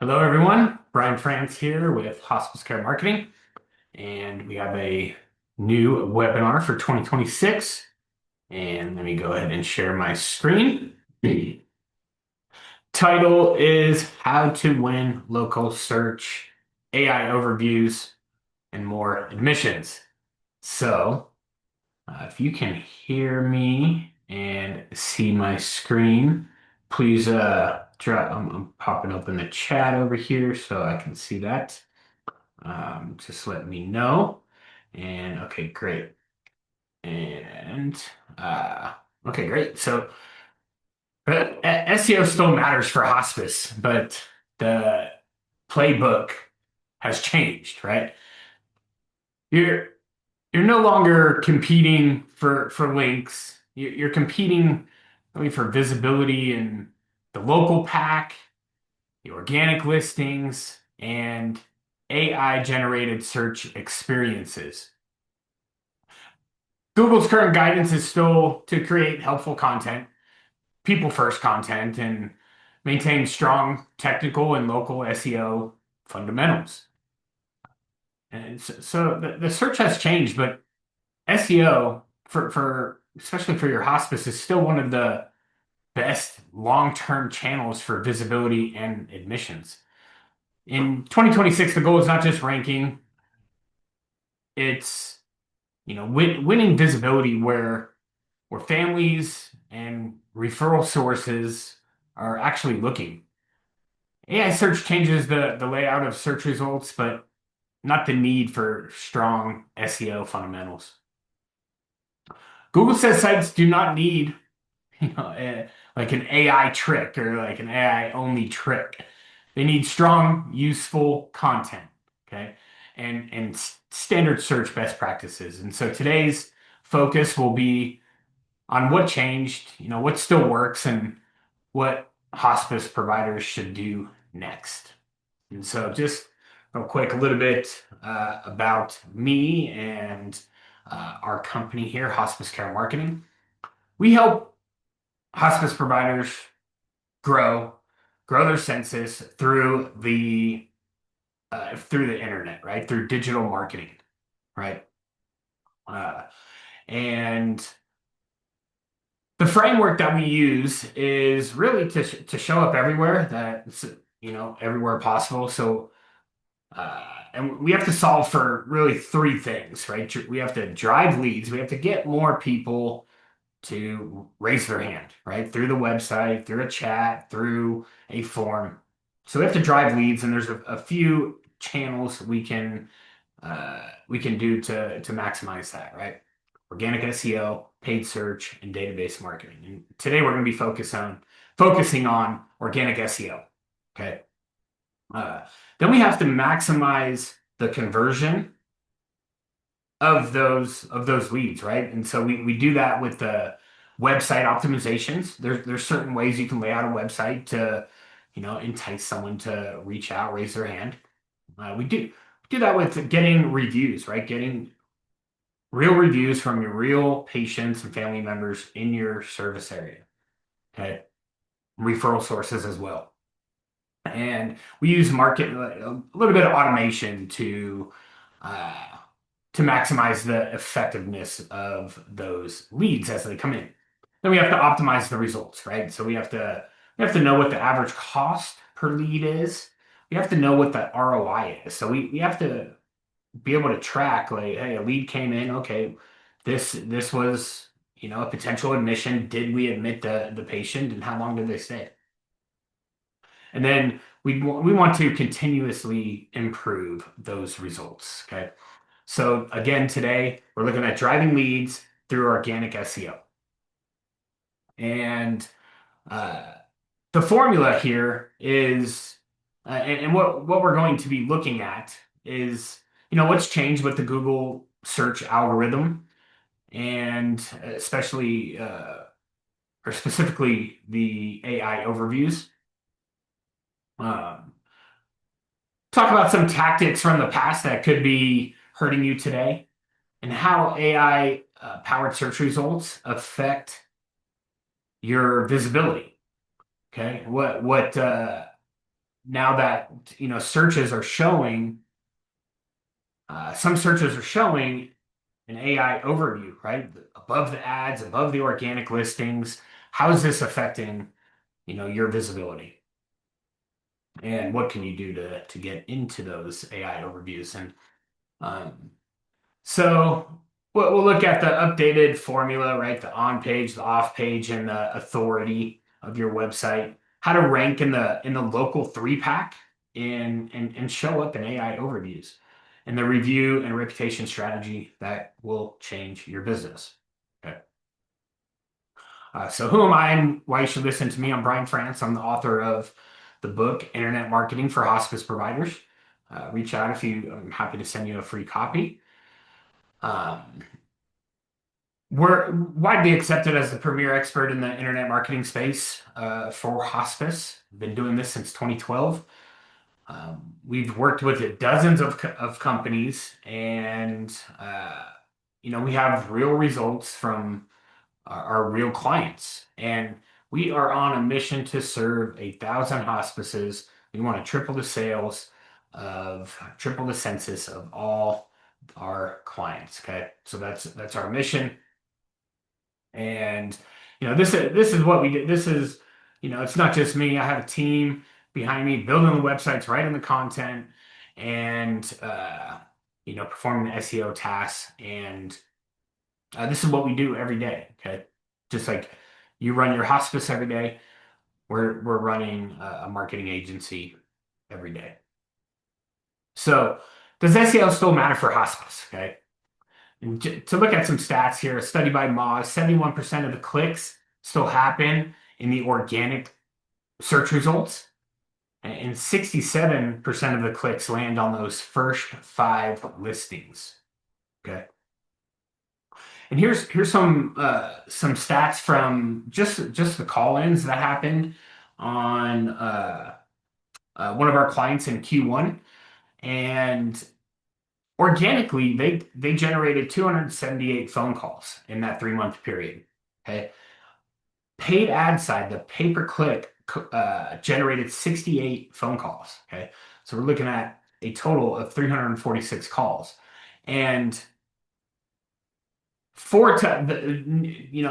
Hello, everyone. Brian Frantz here with Hospice Care Marketing, and we have a new webinar for 2026. And let me go ahead and share my screen. The title is How to Win Local Search, AI Overviews, and More Admissions. So, if you can hear me and see my screen, please drop. I'm popping open the chat over here so I can see that. Just let me know. And okay, great. And okay, great. So SEO still matters for hospice, but the playbook has changed, right? You're you're no longer competing for links. You're competing really for visibility in the local pack, the organic listings, and AI generated search experiences. Google's current guidance is still to create helpful content, people first content, and maintain strong technical and local SEO fundamentals. And so the search has changed, but SEO for especially for your hospice is still one of the best long-term channels for visibility and admissions. In 2026, the goal is not just ranking, it's winning visibility where families and referral sources are actually looking. AI search changes the layout of search results, but not the need for strong SEO fundamentals. Google says sites do not need, like an AI trick or like an AI only trick. They need strong, useful content, okay, and standard search best practices. And so today's focus will be on what changed, what still works, and what hospice providers should do next. And so, just real quick, a little bit about me and our company here, Hospice Care Marketing. We help hospice providers grow grow their census through the internet, right? Through digital marketing, right? Uh, and the framework that we use is really to show up everywhere everywhere possible. So and we have to solve for really three things, right? We have to drive leads. We have to get more people to raise their hand, right? Through the website, through a chat, through a form. So we have to drive leads, and there's a few channels we can do to maximize that, right? Organic SEO, paid search, and database marketing. And today we're going to be focusing on organic SEO. Okay. Uh, then we have to maximize the conversion of those leads, right? And so we do that with the website optimizations. There's certain ways you can lay out a website to, entice someone to reach out, raise their hand. We do that with getting reviews, right? Getting real reviews from your real patients and family members in your service area. Okay. Referral sources as well. And we use a little bit of automation uh, to maximize the effectiveness of those leads as they come in. Then we have to optimize the results, right? So we have to know what the average cost per lead is. We have to know what the ROI is. So we have to be able to track, like, hey, a lead came in, okay, this was, a potential admission. Did we admit the patient and how long did they stay? And then we want to continuously improve those results. Okay. So again, today we're looking at driving leads through organic SEO. And uh, the formula here is, and what we're going to be looking at is, what's changed with the Google search algorithm, and especially or specifically the AI overviews. Um, Talk about some tactics from the past that could be hurting you today, and how AI powered search results affect your visibility. Okay, now that searches are showing, some searches are showing an AI overview, right? Above the ads, above the organic listings. How is this affecting, your visibility? And what can you do to get into those AI overviews? And um, so we'll look at the updated formula, right? The on page, the off page, and the authority of your website. How to rank in the local three pack and show up in AI overviews. And the review and reputation strategy that will change your business. Okay. So who am I and why you should listen to me? I'm Brian Frantz. I'm the author of the book Internet Marketing for Hospice Providers. Reach out if I'm happy to send you a free copy. Um, we're widely accepted as the premier expert in the internet marketing space for hospice. Been doing this since 2012. We've worked with dozens of companies, and we have real results from our real clients. And we are on a mission to serve 1,000 hospices. We want to triple the census of all our clients. Okay, so that's our mission. And this is what we did. This is it's not just me. I have a team behind me building the websites, writing the content, and performing the SEO tasks. And this is what we do every day. Okay, just like you run your hospice every day, we're running a marketing agency every day. So does SEO still matter for hospice? Okay. And to look at some stats here, a study by Moz, 71% of the clicks still happen in the organic search results, and 67% of the clicks land on those first five listings. Okay. And here's some stats from just the call-ins that happened on one of our clients in Q1. And organically, they generated 278 phone calls in that 3-month period. Okay. Paid ad side, the pay per click generated 68 phone calls. Okay. So we're looking at a total of 346 calls. And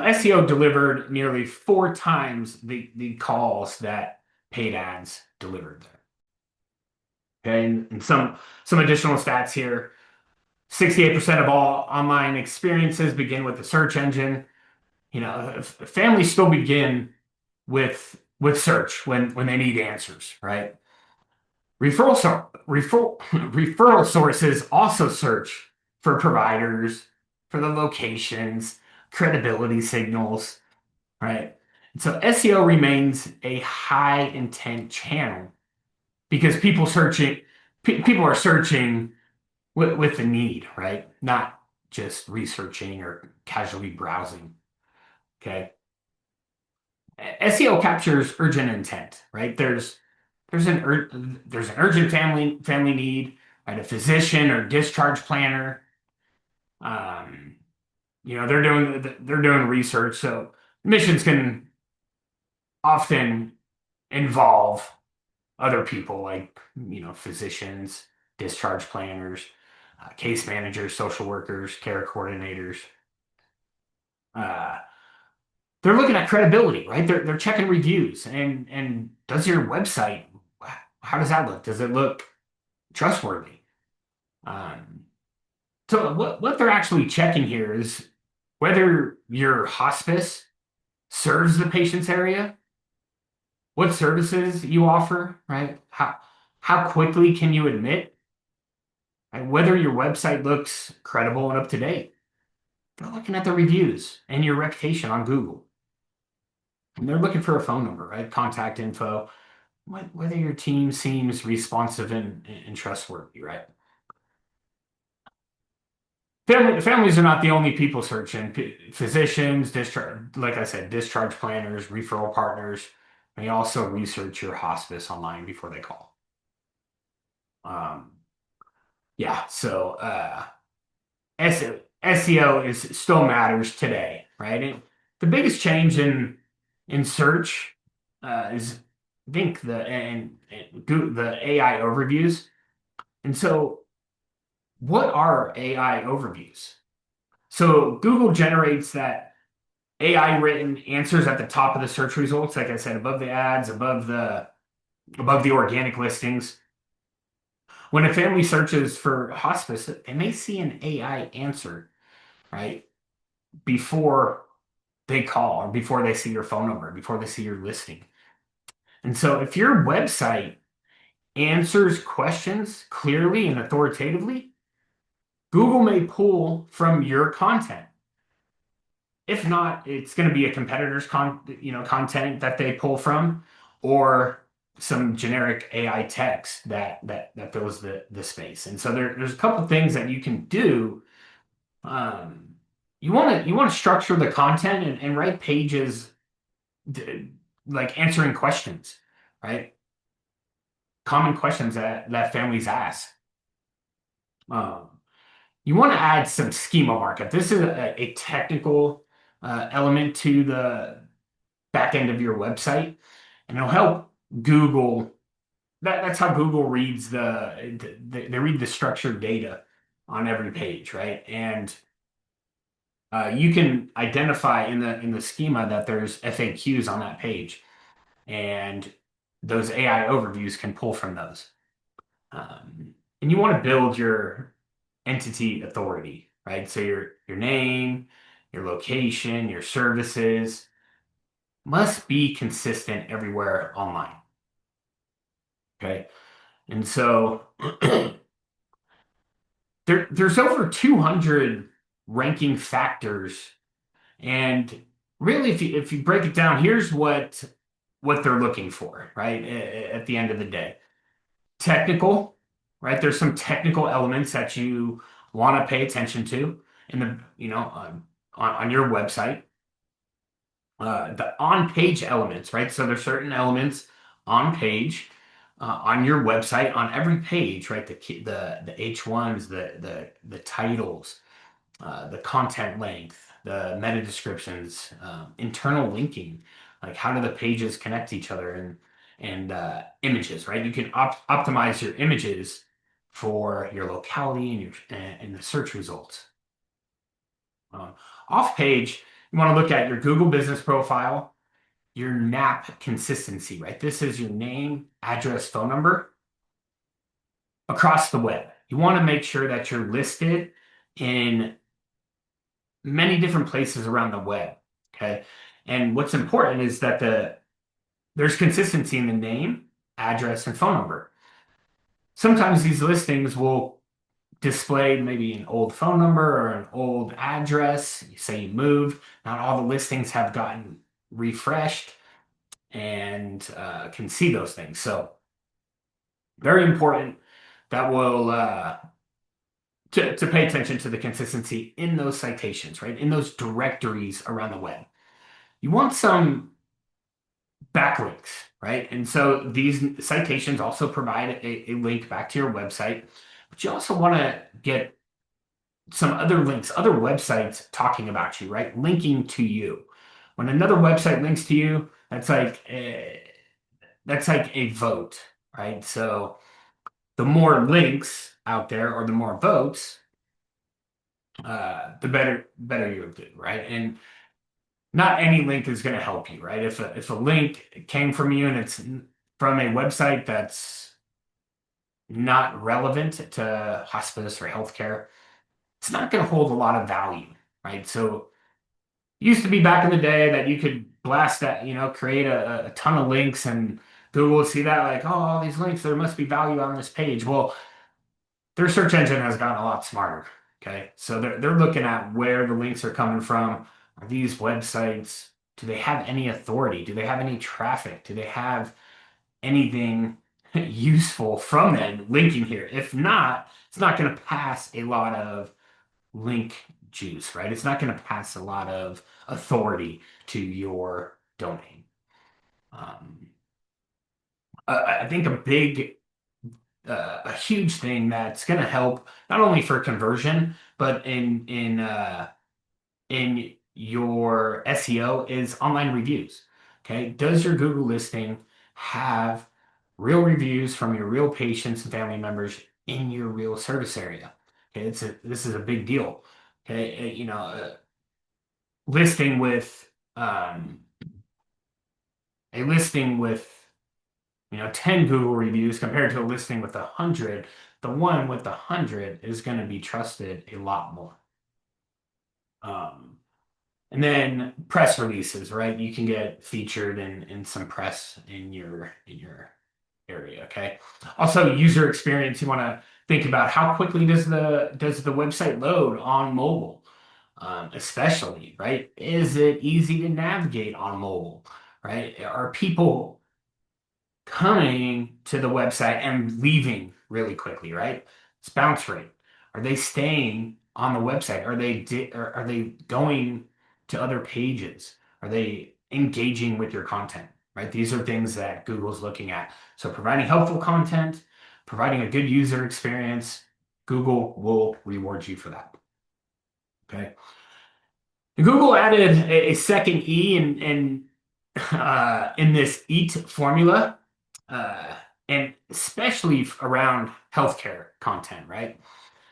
SEO delivered nearly 4 times the calls that paid ads delivered there. Okay. And some additional stats here. 68% of all online experiences begin with the search engine. Families still begin with search when they need answers, right? Referral sources also search for providers, for the locations, credibility signals, right? And so SEO remains a high intent channel because people are searching with the need, right? Not just researching or casually browsing. Okay. SEO captures urgent intent, right? There's an urgent family need, right? A physician or discharge planner. Um, they're doing research, so missions can often involve other people like physicians, discharge planners, case managers, social workers, care coordinators. Uh, they're looking at credibility, right? They're checking reviews and does your website, how does that look? Does it look trustworthy? Um, so what they're actually checking here is whether your hospice serves the patient's area, what services you offer, right? How quickly can you admit, and whether your website looks credible and up to date. They're looking at the reviews and your reputation on Google. And they're looking for a phone number, right? Contact info, whether your team seems responsive and trustworthy, right? Families are not the only people searching. Physicians, discharge, like I said, discharge planners, referral partners, may also research your hospice online before they call. Um, yeah, so SEO is still matters today, right? And the biggest change in search is think and the AI overviews. And so, what are AI overviews? So Google generates that AI written answers at the top of the search results, like I said, above the ads, above the organic listings. When a family searches for hospice, they may see an AI answer, right? Before they call or before they see your phone number, before they see your listing. And so if your website answers questions clearly and authoritatively, Google may pull from your content. If not, it's going to be a competitor's content that they pull from, or some generic AI text that fills the space. And so there's a couple things that you can do. Um, you want to structure the content and write pages like answering questions, right? Common questions that families ask. Um, you want to add some schema markup. This is a technical element to the back end of your website, and it'll help Google. That's how Google reads they read the structured data on every page, right? And you can identify in the schema that there's FAQs on that page, and those AI overviews can pull from those. And you want to build your entity authority, right? So your name, your location, your services must be consistent everywhere online. Okay. And so there's over 200 ranking factors. And really, if you break it down, here's what they're looking for, right? At the end of the day. Technical, right? There's some technical elements that you want to pay attention to in on your website. The on-page elements, right? So there's certain elements on page on your website on every page, right? The H1s, the titles, the content length, the meta descriptions, internal linking, like how do the pages connect to each other, and images, right? You can optimize your images for your locality and the search results. Um, Off page, you want to look at your Google business profile, your NAP consistency, right? This is your name, address, phone number across the web. You want to make sure that you're listed in many different places around the web. Okay. And what's important is that there's consistency in the name, address, and phone number. Sometimes these listings will display maybe an old phone number or an old address. You say you moved. Not all the listings have gotten refreshed and can see those things. So very important that will to pay attention to the consistency in those citations, right? In those directories around the web. You want some backlinks, right? And so these citations also provide a link back to your website, but you also want to get some other links, other websites talking about you, right? Linking to you. When another website links to you, that's like a vote, right? So the more links out there or the more votes, the better you do, right? And not any link is going to help you, right? If a link came from you and it's from a website that's not relevant to hospice or healthcare, it's not going to hold a lot of value, right? So it used to be back in the day that you could blast that, create a ton of links and Google would see that like, oh, all these links, there must be value on this page. Well, their search engine has gotten a lot smarter. Okay. So they're looking at where the links are coming from. Are these websites, do they have any authority? Do they have any traffic? Do they have anything useful from them linking here? If not, it's not going to pass a lot of link juice, right? It's not going to pass a lot of authority to your domain. Um, I think a huge thing that's going to help not only for conversion but in your SEO is online reviews. Okay, does your Google listing have real reviews from your real patients and family members in your real service area. Okay, this is a big deal. Okay, listing with a listing with 10 Google reviews compared to a listing with 100, the one with 100 is going to be trusted a lot more. Um, and then press releases, right? You can get featured in some press in your area. Okay. Also, user experience. You want to think about how quickly does the website load on mobile, especially, right? Is it easy to navigate on mobile, right? Are people coming to the website and leaving really quickly, right? It's bounce rate. Are they staying on the website? Are they going to other pages? Are they engaging with your content? Right? These are things that Google's looking at. So providing helpful content, providing a good user experience, Google will reward you for that. Okay. Google added a second E in this EAT formula, uh, and especially around healthcare content, right?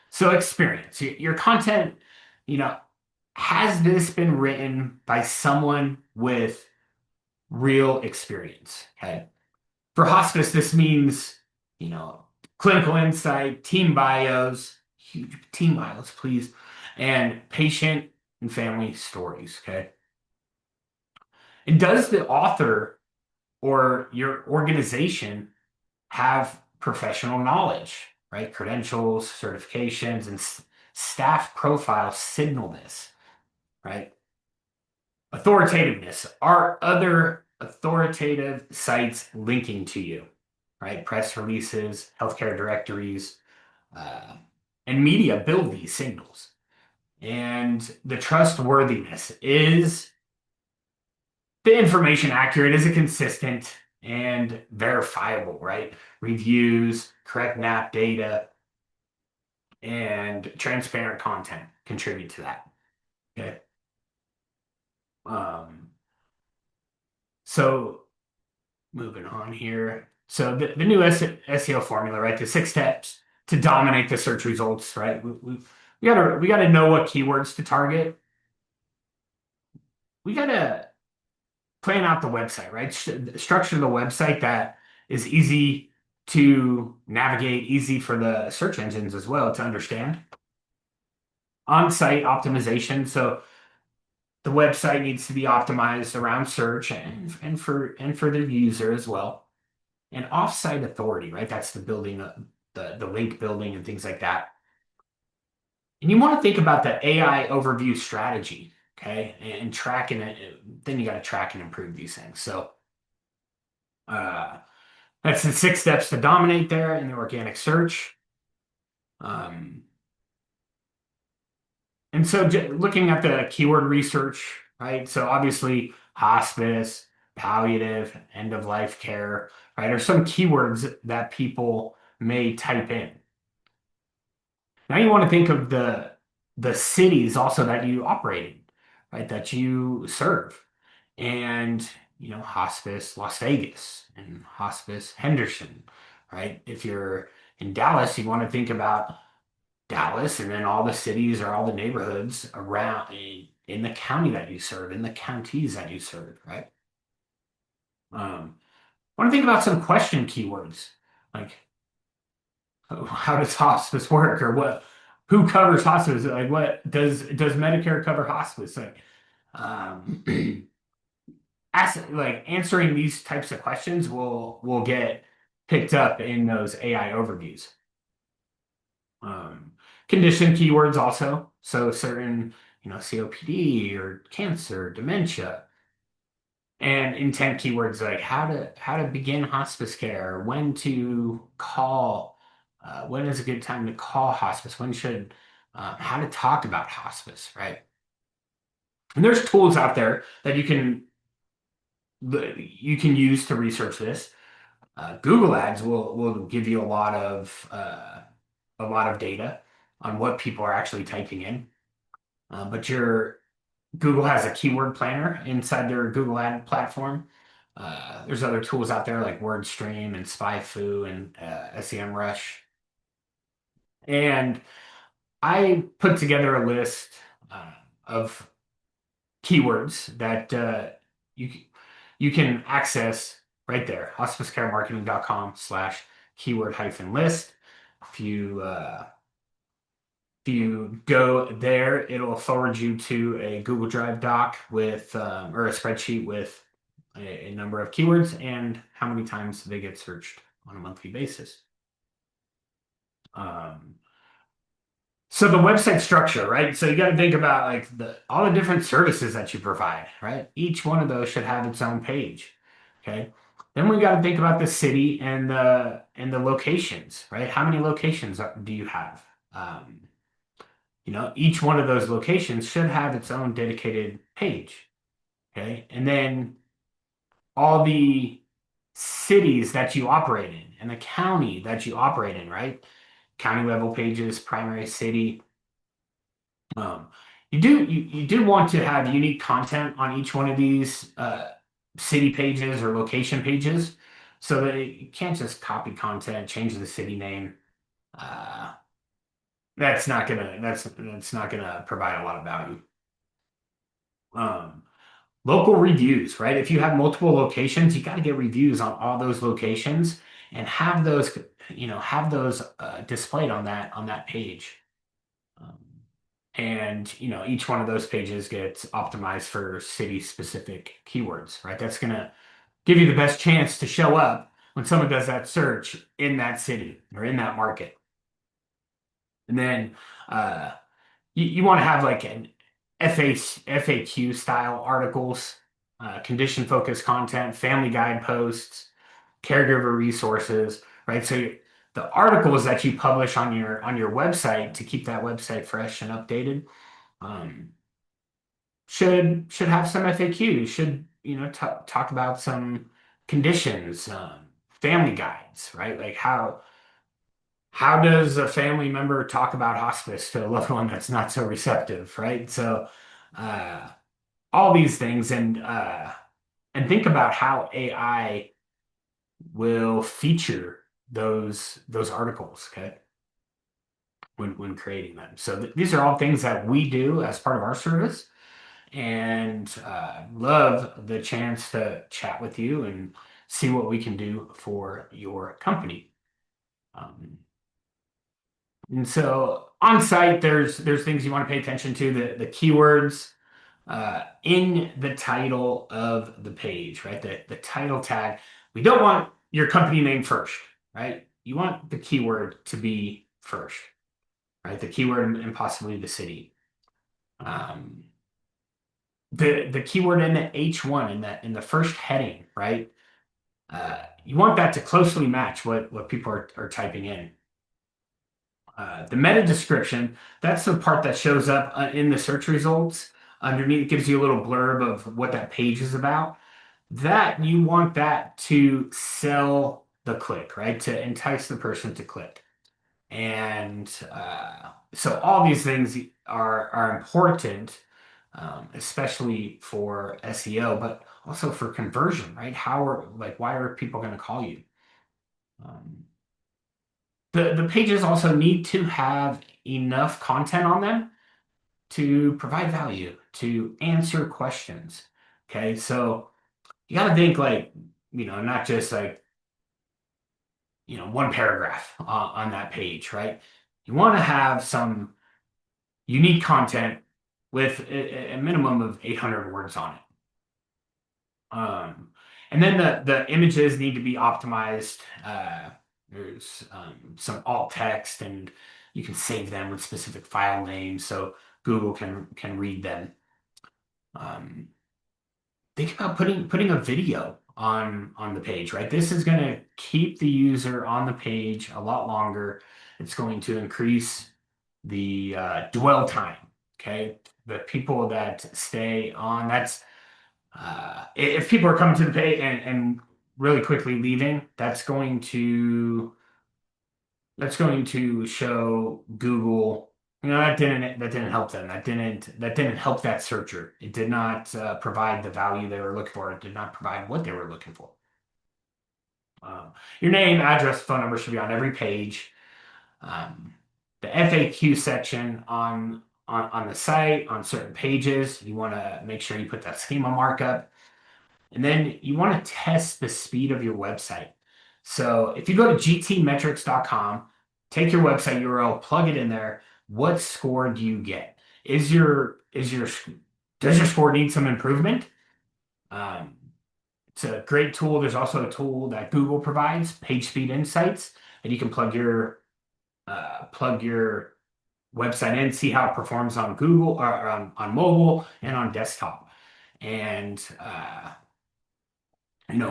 So experience your content, you know, has this been written by someone with real experience? Okay. For hospice, this means, you know, clinical insight, team bios, huge team bios, please, and patient and family stories. Okay. And does the author or your organization have professional knowledge, right? Credentials, certifications, and staff profiles signal this, right? Authoritativeness. Are other authoritative sites linking to you, right? Press releases, healthcare directories, uh, and media build these signals. And the trustworthiness is the information accurate? Is it consistent and verifiable, right? Reviews, correct map data, and transparent content contribute to that. Okay. Um, so moving on here. So the new SEO formula, right? The 6 steps to dominate the search results, right? We gotta know what keywords to target. We gotta plan out the website, right? Structure the website that is easy to navigate, easy for the search engines as well to understand. On-site optimization. So the website needs to be optimized around search and for the user as well. And off-site authority, right? That's the building, the link building and things like that. And you want to think about the AI overview strategy, okay? And tracking it. Then you got to track and improve these things. So uh, that's the 6 steps to dominate there in the organic search. Um, and so looking at the keyword research, right? So obviously hospice, palliative, end of life care, right? Are some keywords that people may type in. Now you want to think of the cities also that you operate in, right? That you serve. And hospice Las Vegas and hospice Henderson, right? If you're in Dallas, you want to think about Dallas and then all the cities or all the neighborhoods around in the county that you serve, in the counties that you serve, right? Want to think about some question keywords like how does hospice work or who covers hospice? Like what does Medicare cover hospice? Like um, answering these types of questions will get picked up in those AI overviews. Um, Condition keywords also. So certain, COPD or cancer, dementia, and intent keywords like how to begin hospice care, when to call, when is a good time to call hospice, how to talk about hospice, right? And there's tools out there that you can use to research this. Google Ads will give you a lot of data on what people are actually typing in. But your Google has a keyword planner inside their Google Ad platform. There's other tools out there like WordStream and SpyFu and SEMrush. And I put together a list uh, of keywords that you you can access right there, hospicecaremarketing.com/keyword hyphen list. If you if you go there, it'll forward you to a Google Drive doc with or a spreadsheet with a number of keywords and how many times they get searched on a monthly basis. Um, so the website structure, right? So you got to think about like the all the different services that you provide, right? Each one of those should have its own page. Okay. Then we got to think about the city and the locations, right? How many locations do you have? Um, each one of those locations should have its own dedicated page. Okay. And then all the cities that you operate in and the county that you operate in, right? County level pages, primary city. Um, you do want to have unique content on each one of these city pages or location pages, so that you can't just copy content, change the city name. Uh, that's not gonna provide a lot of value. Um, Local reviews, right? If you have multiple locations, you got to get reviews on all those locations and have those, have those displayed on that page. Um, and each one of those pages gets optimized for city specific keywords, right? That's gonna give you the best chance to show up when someone does that search in that city or in that market. And then uh, you want to have like an FAQ style articles, condition focused content, family guide posts, caregiver resources, right? So the articles that you publish on your website to keep that website fresh and updated um, should have some FAQs. Should talk about some conditions, family guides, right? Like how does a family member talk about hospice to a loved one that's not so receptive, right? So uh, all these things and think about how AI will feature those articles, okay, when creating them. So these are all things that we do as part of our service, and love the chance to chat with you and see what we can do for your company. Um, and so on site, there's things you want to pay attention to, the keywords in the title of the page, right? The title tag. We don't want your company name first, right? You want the keyword to be first, right? The keyword and possibly the city. Um, the keyword in the H1 in the first heading, right? You want that to closely match what people are typing in. The meta description, that's the part that shows up in the search results. Underneath, it gives you a little blurb of what that page is about. That you want that to sell the click, right? To entice the person to click. And so all these things are important, especially for SEO, but also for conversion, right? Why are people going to call you? Um, the pages also need to have enough content on them to provide value, to answer questions. Okay, so you got to think like, not just like, one paragraph on that page, right? You want to have some unique content with a minimum of 800 words on it. And then the images need to be optimized. There's some alt text, and you can save them with specific file names so Google can read them. Um, think about putting a video on the page, right? This is going to keep the user on the page a lot longer. It's going to increase the dwell time. Okay, the people that stay on, that's if people are coming to the page and really quickly leaving, that's going to show Google. that didn't help them. That didn't help that searcher. It did not provide the value they were looking for. It did not provide what they were looking for. Your name, address, phone number should be on every page. Um, the FAQ section on the site, on certain pages, you want to make sure you put that schema markup. And then you want to test the speed of your website. So if you go to gtmetrics.com, take your website URL, plug it in there, what score do you get? Does your score need some improvement? Um, it's a great tool. There's also a tool that Google provides, Page Speed Insights, and you can plug your website in, see how it performs on Google or on mobile and on desktop. And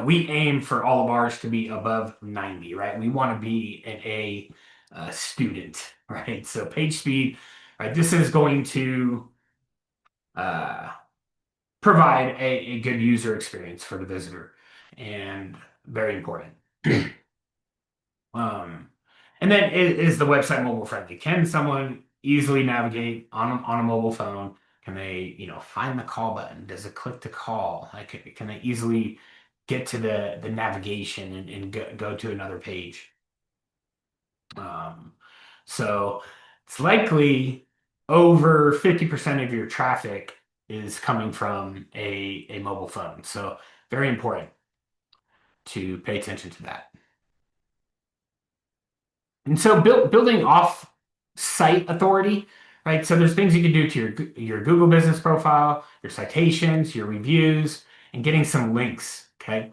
we aim for all of ours to be above 90, right? We want to be an A student, right? So page speed, right? This is going to uh, provide a good user experience for the visitor, and very important. Um, and then is the website mobile friendly? Can someone easily navigate on a mobile phone? Can they, find the call button? Does it click to call? Like, can they easily get to the navigation and go to another page? Um, so it's likely over 50% of your traffic is coming from a mobile phone. So very important to pay attention to that. And so building off site authority, right? So there's things you can do to your Google business profile, your citations, your reviews, and getting some links. Okay.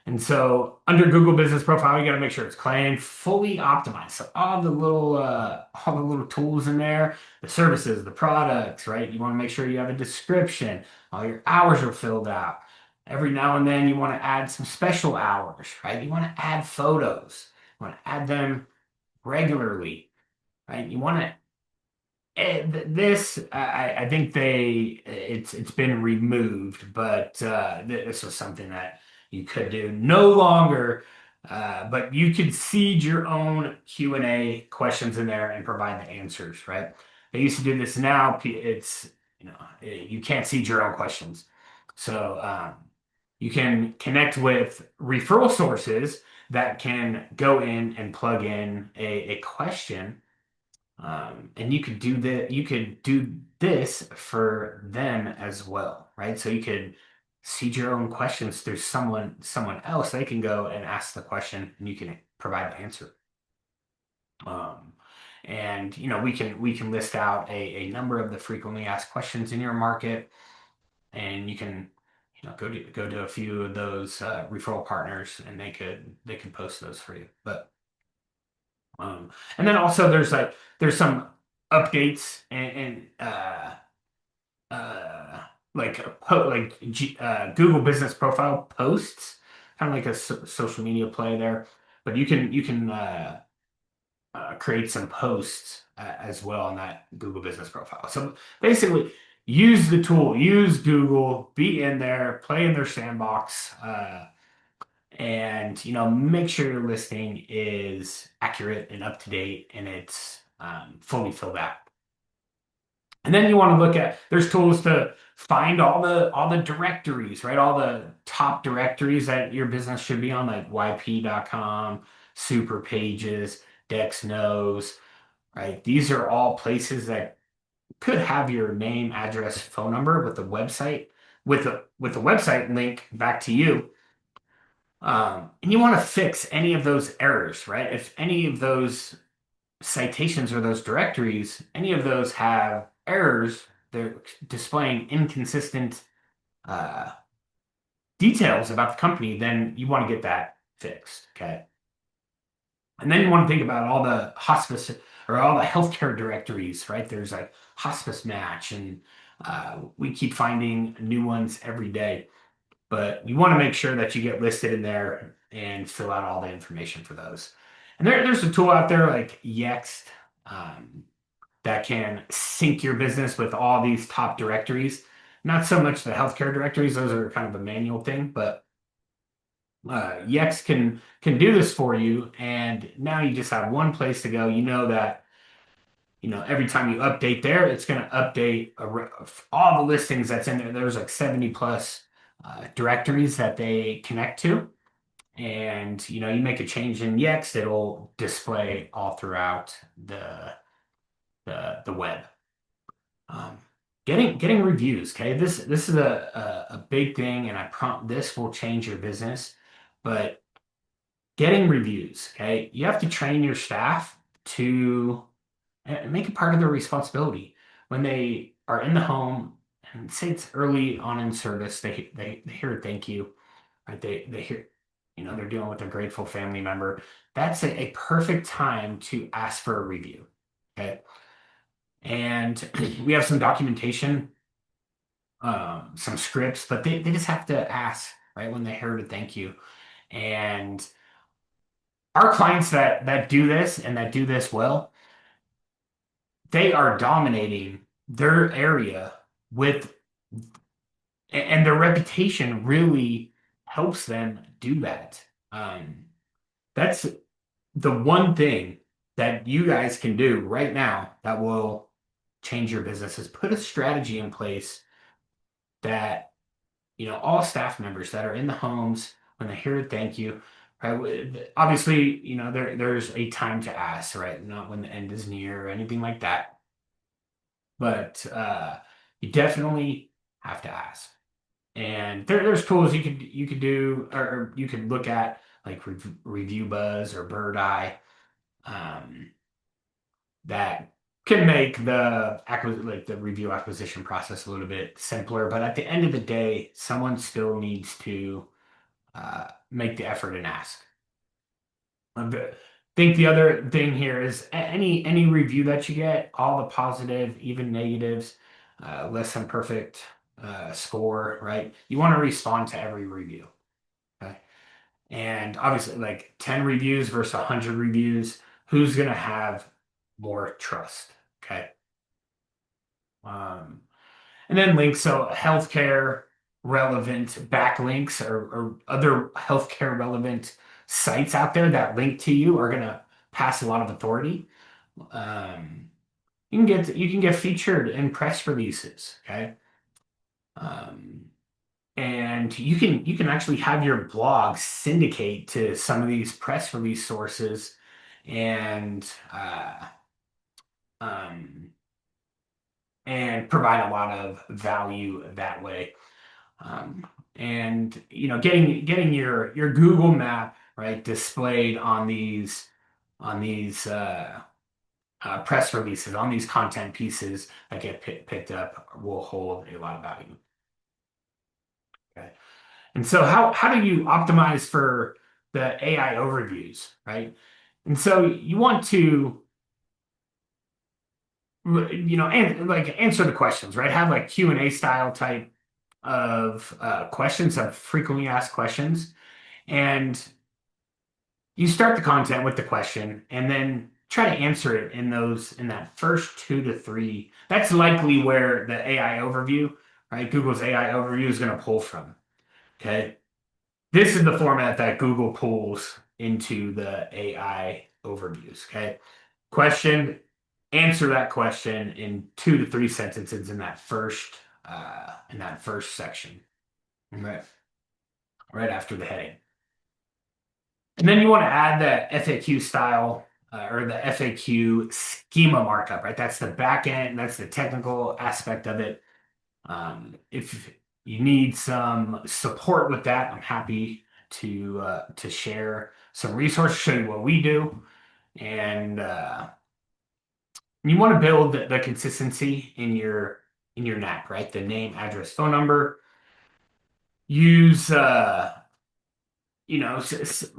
And so under Google business profile, you got to make sure it's clean, fully optimized. So all the little tools in there, the services, the products, right? You want to make sure you have a description, all your hours are filled out. Every now and then you want to add some special hours, right? You want to add photos. You want to add them regularly, right? You want to this. I think it's been removed, but this was something that you could do no longer. But you could seed your own Q&A questions in there and provide the answers, right? They used to do this. Now it's you can't seed your own questions, so you can connect with referral sources that can go in and plug in a question, and you could do this for them as well, right? So you could seed your own questions through someone else. They can go and ask the question, and you can provide the answer. Um, and we can list out a number of the frequently asked questions in your market, and you can go to a few of those referral partners, and they could post those for you. But and then also there's some updates and Google Business Profile posts, kind of like a social media play there. But you can create some posts as well on that Google Business Profile. So basically, use the tool, use Google, be in there, play in their sandbox. And make sure your listing is accurate and up to date, and it's fully filled out. And then you want to look at, there's tools to find all the directories, right? All the top directories that your business should be on, like yp.com, super pages, dex knows, right? These are all places that could have your name, address, phone number with the website, with the website link back to you. And you want to fix any of those errors, right? If any of those citations or those directories, any of those have errors, they're displaying inconsistent uh, details about the company, then you want to get that fixed, okay? And then you want to think about all the hospice or all the healthcare directories, right? There's like hospice match, and we keep finding new ones every day. But you want to make sure that you get listed in there and fill out all the information for those. And there's a tool out there like Yext, um, that can sync your business with all these top directories. Not so much the healthcare directories; those are kind of a manual thing. But Yext can do this for you, and now you just have one place to go. You know that every time you update there, it's going to update all the listings that's in there. There's like 70 plus directories that they connect to. And you make a change in Yext, it'll display all throughout the web. Um, getting reviews, okay? This is a big thing, and I prompt this will change your business. But getting reviews, okay? You have to train your staff to make it part of their responsibility when they are in the home and say it's early on in service. They hear a thank you, right? They hear, they're dealing with a grateful family member. That's a perfect time to ask for a review, okay? And we have some documentation, some scripts, but they just have to ask, right, when they hear a thank you. And our clients that do this and that do this well, they are dominating their area with, and their reputation really helps them do that. Um, that's the one thing that you guys can do right now that will change your business is put a strategy in place that, all staff members that are in the homes, when they hear a thank you, right? Obviously, there's a time to ask, right? Not when the end is near or anything like that. But you definitely have to ask. And there's tools you could do, or you could look at like Review Buzz or Bird Eye, um, that can make the review acquisition process a little bit simpler. But at the end of the day, someone still needs to make the effort and ask. I think the other thing here is any review that you get, all the positive, even negatives, less than perfect score, right? You want to respond to every review. Okay. And obviously, like 10 reviews versus 100 reviews, who's going to have more trust? Okay. Um, and then links, so healthcare relevant backlinks or other healthcare relevant sites out there that link to you are going to pass a lot of authority. Um, you can get featured in press releases, okay? Um, and you can actually have your blog syndicate to some of these press release sources and um, and provide a lot of value that way. Um, and getting your Google map right displayed on these press releases, on these content pieces that get picked up will hold a lot of value. Okay. And so how do you optimize for the AI overviews, right? And so you want to, and like answer the questions, right? Have like Q&A style type of questions, of frequently asked questions. And you start the content with the question and then try to answer it in that first 2 to 3. That's likely where the AI overview, right? Google's AI overview is going to pull from. Okay. This is the format that Google pulls into the AI overviews. Okay. Question, answer that question in 2 to 3 sentences in that first section. Right. Right after the heading. And then you want to add the FAQ style or the FAQ schema markup, right? That's the back end, that's the technical aspect of it. If you need some support with that, I'm happy to share some resources, show you what we do, and you want to build the consistency in your NAC, right? The name, address, phone number. Use you know s- s-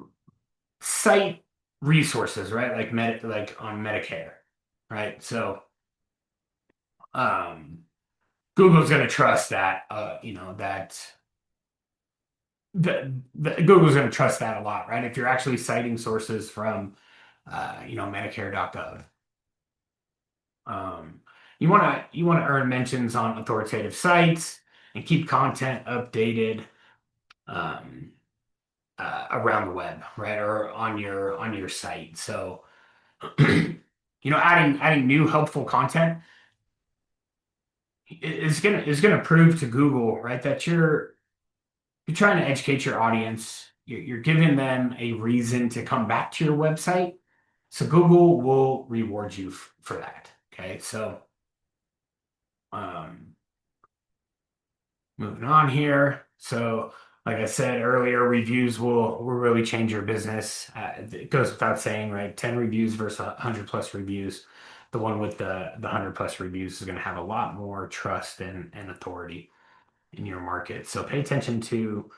cite resources, right? Like on Medicare, right? So um, Google's going to trust that, Google's going to trust that a lot, right? If you're actually citing sources from, Medicare.gov. Um, you want to earn mentions on authoritative sites and keep content updated um, around the web, right, or on your site. So adding new helpful content is gonna prove to Google, right, that you're trying to educate your audience. You're giving them a reason to come back to your website. So Google will reward you for that. Okay. So um, moving on here. So like I said earlier, reviews will really change your business. It goes without saying, right? 10 reviews versus 100 plus reviews. The one with the 100 plus reviews is going to have a lot more trust and authority in your market. So pay attention to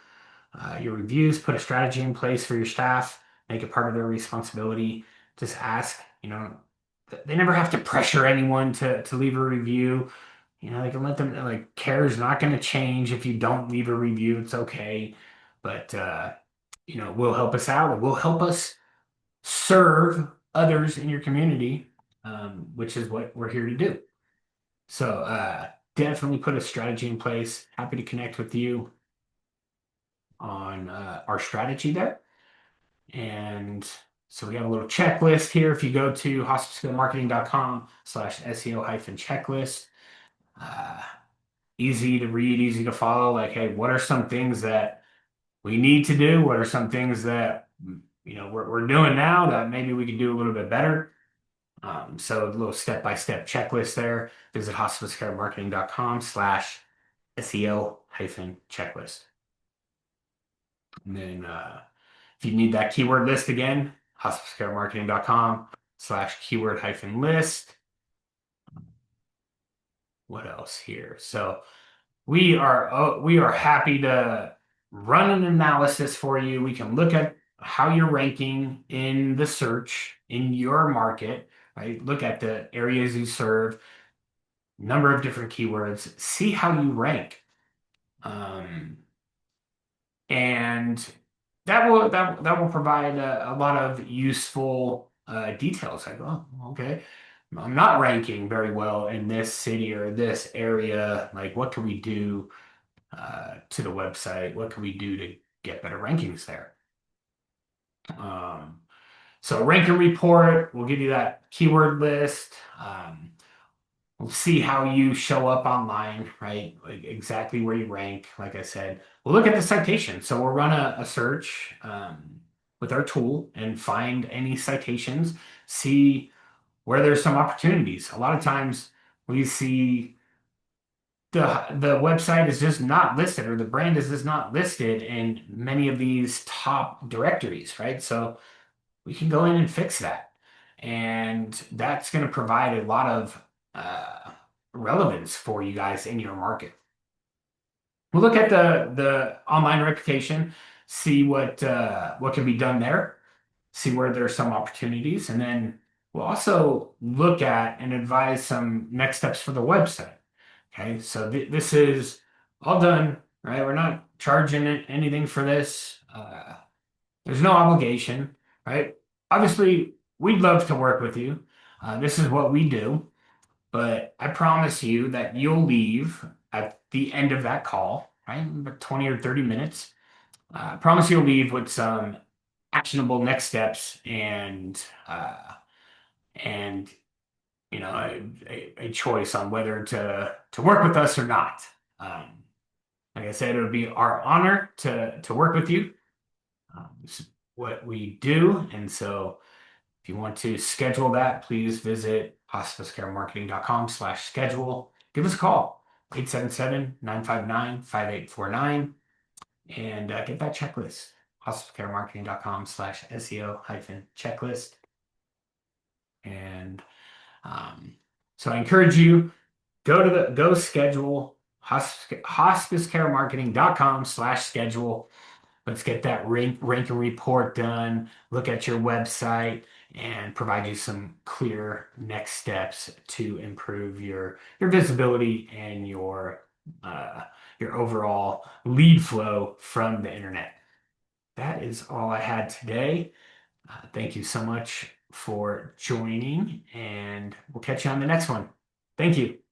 your reviews, put a strategy in place for your staff, make it part of their responsibility. Just ask, they never have to pressure anyone to leave a review. They can let them, like, care is not going to change if you don't leave a review. It's okay. But, will help us out. It will help us serve others in your community, which is what we're here to do. So, definitely put a strategy in place. Happy to connect with you on our strategy there. And so we have a little checklist here. If you go to hospicescalemarketing.com/SEO-checklist, uh, easy to read, easy to follow. Like, hey, what are some things that we need to do? What are some things that we're doing now that maybe we could do a little bit better? So a little step-by-step checklist there. Visit hospicecaremarketing.com/SEO-checklist. And then if you need that keyword list again, hospicecaremarketing.com/keyword-list. What else here? So we are happy to run an analysis for you. We can look at how you're ranking in the search in your market, right? Look at the areas you serve, number of different keywords, see how you rank. Um, and that will provide a lot of useful details. Like, oh, okay, I'm not ranking very well in this city or this area. Like, what can we do to the website? What can we do to get better rankings there? Um, so ranking report will give you that keyword list. We'll see how you show up online, right? Like exactly where you rank. Like I said, we'll look at the citation. So we'll run a search with our tool and find any citations, see where there's some opportunities. A lot of times we see the website is just not listed or the brand is just not listed in many of these top directories, right? So we can go in and fix that. And that's going to provide a lot of relevance for you guys in your market. We'll look at the online reputation, see what can be done there, see where there's some opportunities, and then we'll also look at and advise some next steps for the website. Okay, so this is all done, right? We're not charging anything for this. There's no obligation, right? Obviously, we'd love to work with you. This is what we do, but I promise you that you'll leave at the end of that call, right? About 20 or 30 minutes. I promise you'll leave with some actionable next steps and a choice on whether to work with us or not. Um, like I said, it would be our honor to work with you. This is what we do, and so if you want to schedule that, please visit hospicecaremarketing.com/schedule. Give us a call, 877-959-5849, and get that checklist, hospicecaremarketing.com/SEO-checklist. And so I encourage you, go schedule hospicecaremarketing.com/schedule. Let's get that ranking report done, look at your website, and provide you some clear next steps to improve your visibility and your overall lead flow from the internet. That is all I had today. Thank you so much for joining, and we'll catch you on the next one. Thank you.